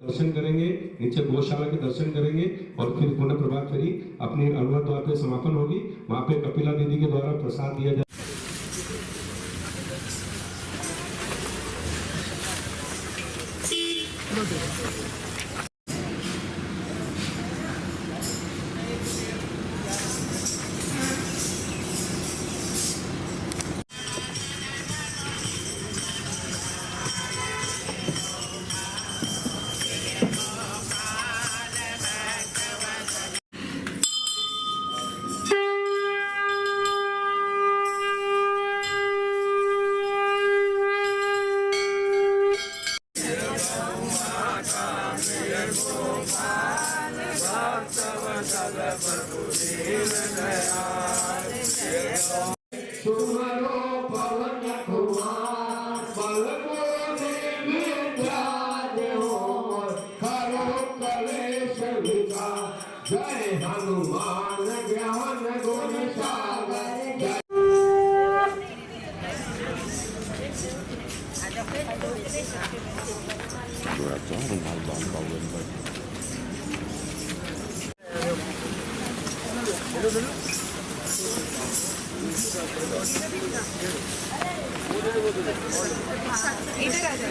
दर्शन करेंगे, नीचे गौशाला के दर्शन करेंगे और फिर पुनः प्रभात फेरी अपनी अनुमत द्वार पे समापन होगी। वहाँ पे कपिला दीदी के द्वारा प्रसाद दिया जाए। जय हनुमान ज्ञान गुण सागर। इधर आ जाओ।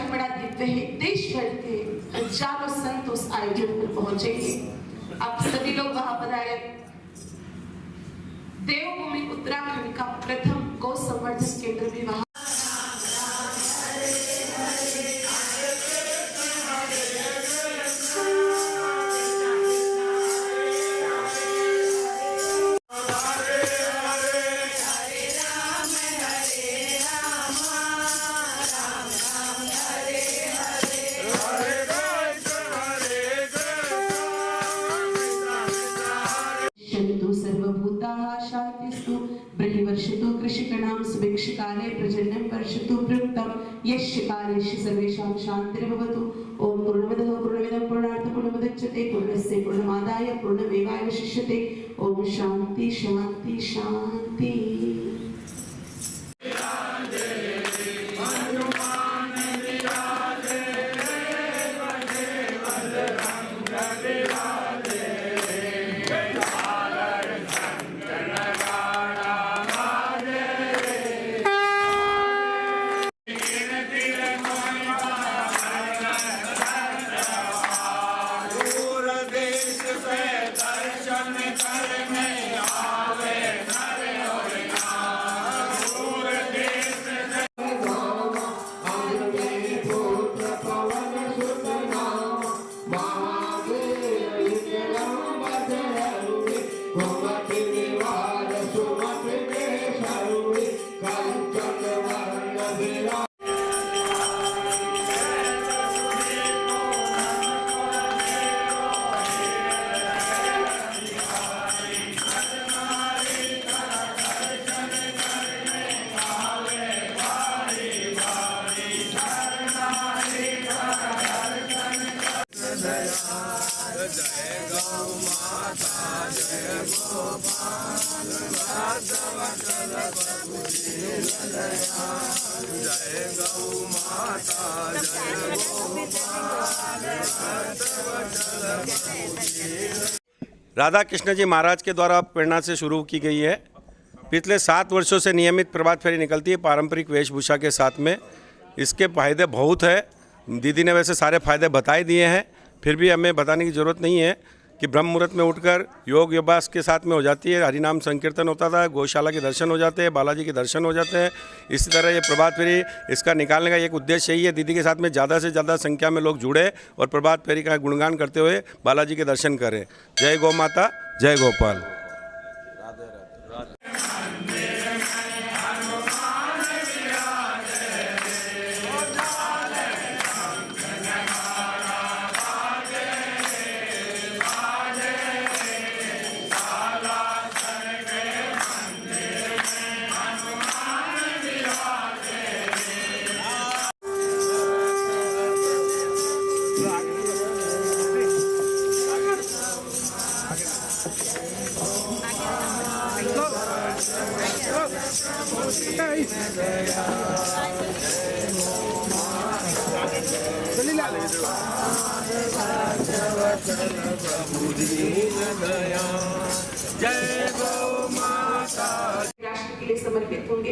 बड़ा दिव्य है, देश भर के हजारों संत उस आयोजन में पहुंचेंगे। आप सभी लोग वहां पधारे। देवभूमि उत्तराखंड का प्रथम गौ संवर्धन केंद्र भी वहां। शांतिस्तु बृहवर्षतु कृषिकणां सुभिक्षकाले प्रजन्यं वर्षतु प्रोक्तं यस्य कालेषु सर्वेषां शान्तिर्भवतु। ओम पूर्णमदः पूर्णमिदं पूर्णात् पूर्णमुदच्यते पूर्णस्य पूर्णमादाय पूर्णमेवावशिष्यते। ओम शांति शांति शांति। जय गौ माता जय गोपाल भद्रवचन प्रभु दीनदयाल। जय गौ माता जय गोपाल भद्रवचन प्रभु दीनदयाल। राधा कृष्ण जी महाराज के द्वारा प्रेरणा से शुरू की गई है। पिछले 7 वर्षों से नियमित प्रभात फेरी निकलती है पारंपरिक वेशभूषा के साथ में। इसके फ़ायदे बहुत है। दीदी ने वैसे सारे फ़ायदे बता ही दिए हैं, फिर भी हमें बताने की ज़रूरत नहीं है। कि ब्रह्म मुहूर्त में उठकर योग अभ्यास के साथ में हो जाती है, हरिनाम संकीर्तन होता था, गौशाला के दर्शन हो जाते हैं, बालाजी के दर्शन हो जाते हैं। इसी तरह ये प्रभात फेरी इसका निकालने का एक उद्देश्य यही है, दीदी के साथ में ज़्यादा से ज़्यादा संख्या में लोग जुड़े और प्रभात फेरी का गुणगान करते हुए बालाजी के दर्शन करें। जय गौ माता, जय गोपाल। राष्ट्र के लिए समर्पित होंगे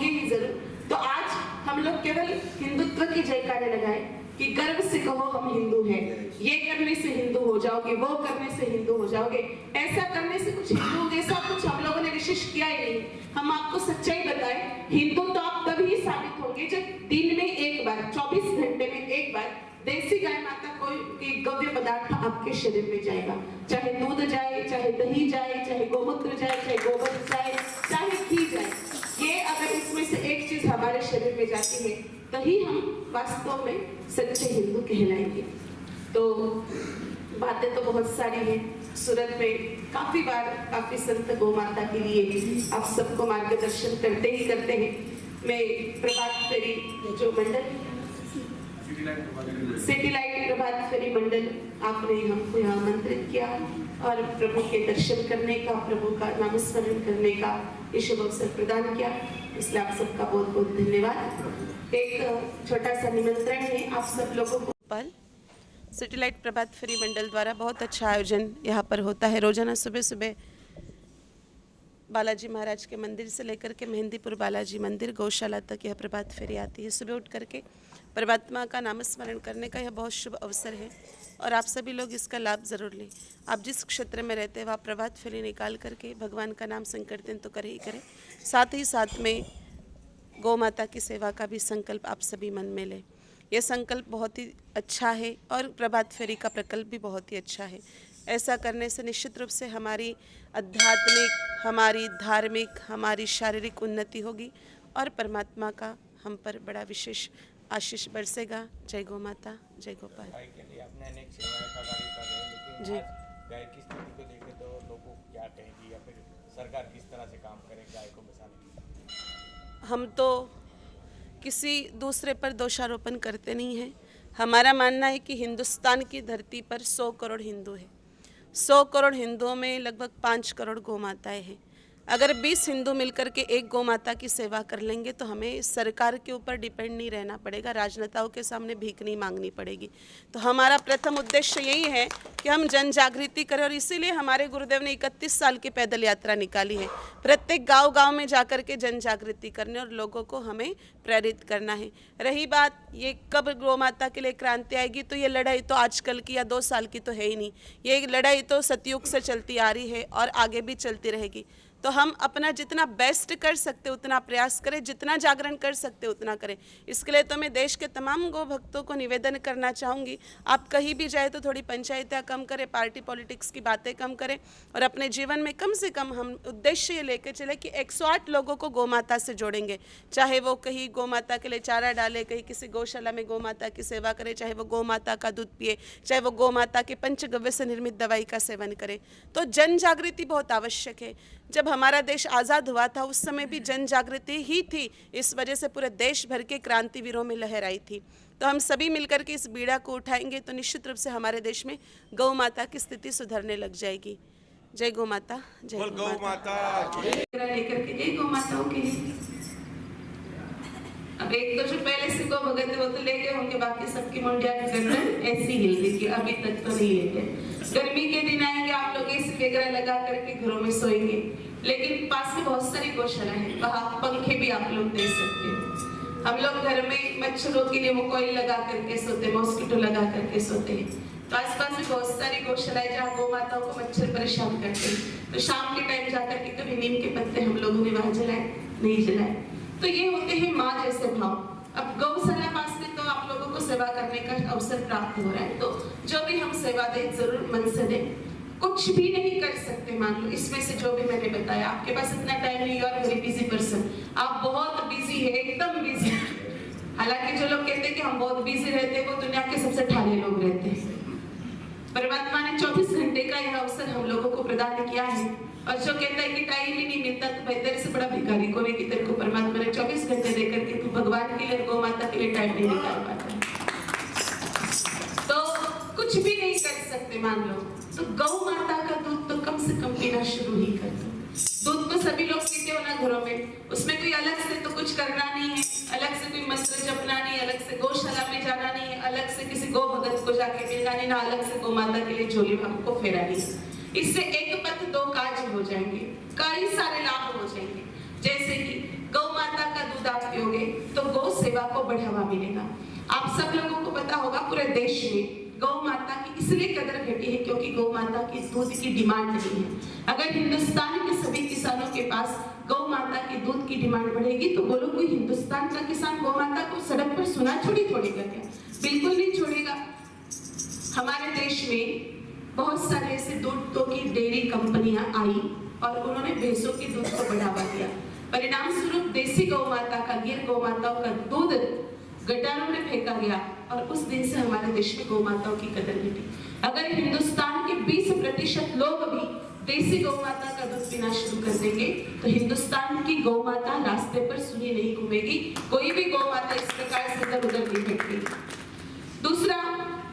ही जरूर। तो आज हम लोग केवल हिंदुत्व की जयकारे लगाए कि गर्व से कहो हम हिंदू हैं, ये करने से हिंदू हो जाओगे, वो करने से हिंदू हो जाओगे। ऐसा करने से कुछ हिंदू जैसा कुछ हम लोगों ने विशेष किया ही नहीं। हम आपको सच्चाई बताएं, हिंदू तो आप तभी साबित होंगे जब दिन में एक बार, 24 घंटे में एक बार देसी गाय माता कोई गव्य पदार्थ आपके शरीर में जाएगा। चाहे दूध जाए, चाहे दही जाए, चाहे गोमूत्र जाए, चाहे गोबर जाए, चाहे घी जाए, ये अगर इसमें से एक चीज हमारे शरीर में जाती है तभी हम वास्तव में सच्चे हिंदू कहलाएंगे। तो बातें तो बहुत सारी हैं। सूरत में काफी बार काफी संत गौ माता के लिए आप सबको मार्गदर्शन करते ही करते हैं। मैं प्रभात फेरी जो मंडल सिटी लाइट प्रभात फेरी मंडल आपने हमको यहाँ आमंत्रित किया और प्रभु के दर्शन करने का, प्रभु का नामस्मरण करने का ये शुभ अवसर प्रदान किया, इसलिए आप सबका बहुत बहुत धन्यवाद। एक छोटा सा निमंत्रण है आप सब लोगों को। सिटी लाइट प्रभात फेरी मंडल द्वारा बहुत अच्छा आयोजन यहाँ पर होता है। रोजाना सुबह सुबह बालाजी महाराज के मंदिर से लेकर के मेहंदीपुर बालाजी मंदिर गौशाला तक यह प्रभात फेरी आती है। सुबह उठ करके परमात्मा का नामस्मरण करने का यह बहुत शुभ अवसर है और आप सभी लोग इसका लाभ ज़रूर लें। आप जिस क्षेत्र में रहते हैं वहाँ प्रभात फेरी निकाल करके भगवान का नाम संकीर्तन तो करे ही करें, साथ ही साथ में गौ माता की सेवा का भी संकल्प आप सभी मन में लें। यह संकल्प बहुत ही अच्छा है और प्रभात फेरी का प्रकल्प भी बहुत ही अच्छा है। ऐसा करने से निश्चित रूप से हमारी आध्यात्मिक, हमारी धार्मिक, हमारी शारीरिक उन्नति होगी और परमात्मा का हम पर बड़ा विशेष आशीष बरसेगा। जय गौ माता, जय गोपाल। जी, गाय की स्थिति को देखें तो लोगों क्या कहेंगे या फिर सरकार किस तरह से काम करे गाय को बचाने? हम तो किसी दूसरे पर दोषारोपण करते नहीं हैं। हमारा मानना है कि हिंदुस्तान की धरती पर 100 करोड़ हिंदू हैं। 100 करोड़ हिंदुओं में लगभग 5 करोड़ गौ माताएँ हैं। अगर 20 हिंदू मिलकर के एक गौ माता की सेवा कर लेंगे तो हमें सरकार के ऊपर डिपेंड नहीं रहना पड़ेगा, राजनेताओं के सामने भीख नहीं मांगनी पड़ेगी। तो हमारा प्रथम उद्देश्य यही है कि हम जन जागृति करें और इसीलिए हमारे गुरुदेव ने 31 साल की पैदल यात्रा निकाली है। प्रत्येक गांव-गांव में जाकर के जन जागृति करने और लोगों को हमें प्रेरित करना है। रही बात ये कब गौ माता के लिए क्रांति आएगी, तो ये लड़ाई तो आजकल की या 2 साल की तो है ही नहीं। ये लड़ाई तो सतयुग से चलती आ रही है और आगे भी चलती रहेगी। तो हम अपना जितना बेस्ट कर सकते उतना प्रयास करें, जितना जागरण कर सकते उतना करें। इसके लिए तो मैं देश के तमाम गौ भक्तों को निवेदन करना चाहूँगी, आप कहीं भी जाए तो थोड़ी पंचायतें कम करें, पार्टी पॉलिटिक्स की बातें कम करें और अपने जीवन में कम से कम हम उद्देश्य ये लेकर चले कि 108 लोगों को गौ माता से जोड़ेंगे। चाहे वो कहीं गौ माता के लिए चारा डाले, कहीं किसी गौशाला में गौ माता की सेवा करे, चाहे वो गौ माता का दूध पिए, चाहे वो गौ माता के पंचगव्य से निर्मित दवाई का सेवन करे। तो जन जागृति बहुत आवश्यक है। जब हमारा देश आज़ाद हुआ था उस समय भी जन जागृति ही थी, इस वजह से पूरे देश भर के क्रांतिवीरों में लहर आई थी। तो हम सभी मिलकर के इस बीड़ा को उठाएंगे तो निश्चित रूप से हमारे देश में गौ माता की स्थिति सुधरने लग जाएगी। जय गौ माता, जय गौ माता। लेकर के गई गौ माताओं के लिए। अब एक तो जो पहले से गौ भगत वो तो ले गए होंगे, बाकी सबकी मुंडिया गर्दन ऐसी हिल रही थी, अभी तक तो नहीं ले गए। गर्मी के दिन आएंगे आप लोग एसी वगैरह लगा करके घरों में सोएंगे, लेकिन पास में बहुत सारी गौशाला है, वहाँ पंखे भी आप लोग दे सकते हैं। हम लोग घर में मच्छरों के लिए वो कोयल लगा करके सोते, मॉस्किटो लगा करके सोते हैं। तो आसपास में बहुत सारी गौशालाएं जहाँ गौ माताओं को मच्छर परेशान करते हैं, तो शाम के टाइम जाकर के कभी नीम के पत्ते हम लोगों ने वहां जलाए, नहीं जलाए। तो ये होते हैं माँ जैसे भाव। अब गौशाला पास में तो आप लोगों को सेवा करने का अवसर प्राप्त हो रहा है, तो जो भी हम सेवा दें जरूर मन से दें। कुछ भी नहीं कर सकते, मान लो इसमें से जो भी मैंने बताया, आपके पास इतना टाइम नहीं, और वेरी बिजी पर्सन, आप बहुत बिजी है, एकदम बिजी। हालांकि जो लोग कहते हैं कि हम बहुत बिजी रहते हैं, वो दुनिया के सबसे ठाले लोग रहते हैं। परमात्मा ने 24 घंटे का यह अवसर हम लोगों को प्रदान किया है, और जो कहता है कि टाइम ही नहीं मिलता, तो भाई तेरे से बड़ा भिखारी कोई कि तेरे को परमात्मा ने 24 घंटे देकर के तू भगवान के लिए, गौ माता के लिए टाइम नहीं निकाल पाता। तो कुछ भी नहीं कर सकते मान लो, तो गौ माता का दूध तो कम से कम पीना शुरू ही कर दो। दूध तो सभी लोग पीते हो ना घरों में, उसमें कोई अलग से तो कुछ करना नहीं है, अलग से कोई मंत्र जपना नहीं, अलग से गौशाला में जाना नहीं है, अलग से किसी गौ भगत को जाके मिलना नहीं, ना अलग से गौ माता के लिए झोली आपको फेरानी है। इससे एक पथ दो काज हो जाएंगे, कई सारे लाभ हो जाएंगे। जैसे कि गौ माता का दूध आप पियोगे तो गौ सेवा को बढ़ावा मिलेगा। आप सब लोगों को पता होगा पूरे देश में गौ माता की इसलिए कदर घटी है क्योंकि गौ माता की दूध की डिमांड नहीं है। अगर हिंदुस्तान के सभी किसानों के पास गौ माता के दूध की डिमांड बढ़ेगी, तो बोलो कोई हिंदुस्तान का किसान गौ माता को सड़क पर सुना छोड़ेगा क्या? बिल्कुल नहीं छोड़ेगा। हमारे देश में बहुत सारे ऐसे दूधों की डेयरी कंपनियां आई और उन्होंने भैंसों के दूध को बढ़ावा दिया। परिणाम स्वरूप देसी गौ माता का, गिर गौ माताओं का दूध गटारों में फेंका गया, और उस दिन से हमारे देश में गौ माताओं की कदर घटी। अगर हिंदुस्तान के 20% लोग भी देसी गौ माता का दूध पीना शुरू कर देंगे, तो हिंदुस्तान की गौ माता रास्ते पर सुनी नहीं घूमेगी, कोई भी गौ माता इस प्रकार से इधर उधर नहीं भटकेगी। दूसरा,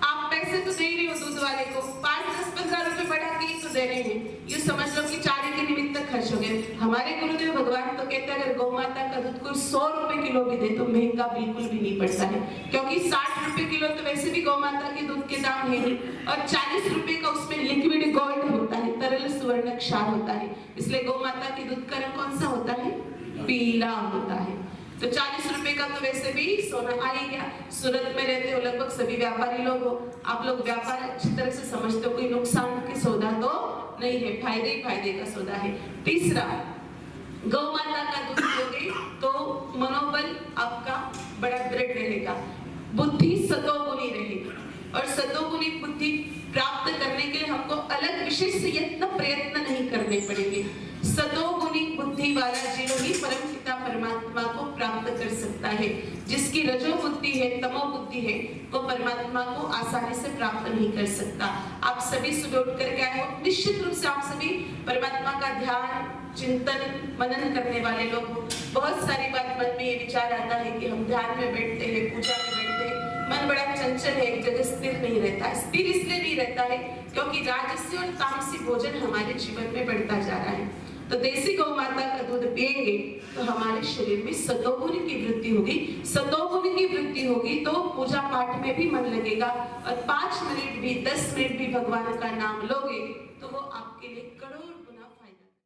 आप पैसे तो दे रहे हो दूध वाले को, 5, 10, 15 रुपए बढ़ा के ही तो दे रहे हैं, ये समझ लो कि चारे के निमित्त खर्च हो गए। हमारे गुरुदेव भगवान तो कहते हैं अगर गौ माता का दूध कोई 100 रुपए किलो भी दे तो महंगा बिल्कुल भी नहीं पड़ता है, क्योंकि 60 रुपए किलो तो वैसे भी गौ माता के दूध के दाम है नहीं, और 40 रुपए का उसमें लिक्विड गोल्ड होता है, तरल सुवर्ण क्षार होता है। इसलिए गौ माता के दूध का रंग कौन सा होता है? पीला होता है। तो 40 रुपए का तो वैसे भी सोना आ ही गया। सूरत में रहते हो लगभग सभी व्यापारी लोग हो, आप लोग व्यापार अच्छी तरह से समझते हो, कोई नुकसान की सौदा तो नहीं है, फायदे ही फायदे का सौदा है। तीसरा, गौ माता का दूध पियोगे तो मनोबल आपका बड़ा दृढ़ रहेगा, बुद्धि सतोगुनी रहेगी, और सतोगुनी बुद्धि प्राप्त करने के लिए हमको अलग विशेष यत्न प्रयत्न नहीं करने पड़ेंगे। सतोगुनी बुद्धि वाला जीव ही परम पिता परमात्मा को प्राप्त कर सकता है। जिसकी रजो बुद्धि है, तमो बुद्धि है, वो परमात्मा को आसानी से प्राप्त नहीं कर सकता। आप सभी सुबह उठ कर के आए हो, निश्चित रूप से आप सभी परमात्मा का ध्यान, चिंतन, मनन करने वाले लोग हो। बहुत सारी बात मन में ये विचार आता है कि हम ध्यान में बैठते हैं, पूजा में बैठते हैं, मन बड़ा चंचल है, एक जगह स्थिर नहीं रहता है। स्थिर इसलिए नहीं रहता है क्योंकि राजसी और तामसी भोजन हमारे जीवन में बढ़ता जा रहा है। तो देसी गौ माता का दूध पिएंगे तो हमारे शरीर में सतोगुण की वृद्धि होगी। सतोगुण की वृद्धि होगी तो पूजा पाठ में भी मन लगेगा, और 5 मिनट भी 10 मिनट भी भगवान का नाम लोगे तो वो आपके लिए करोड़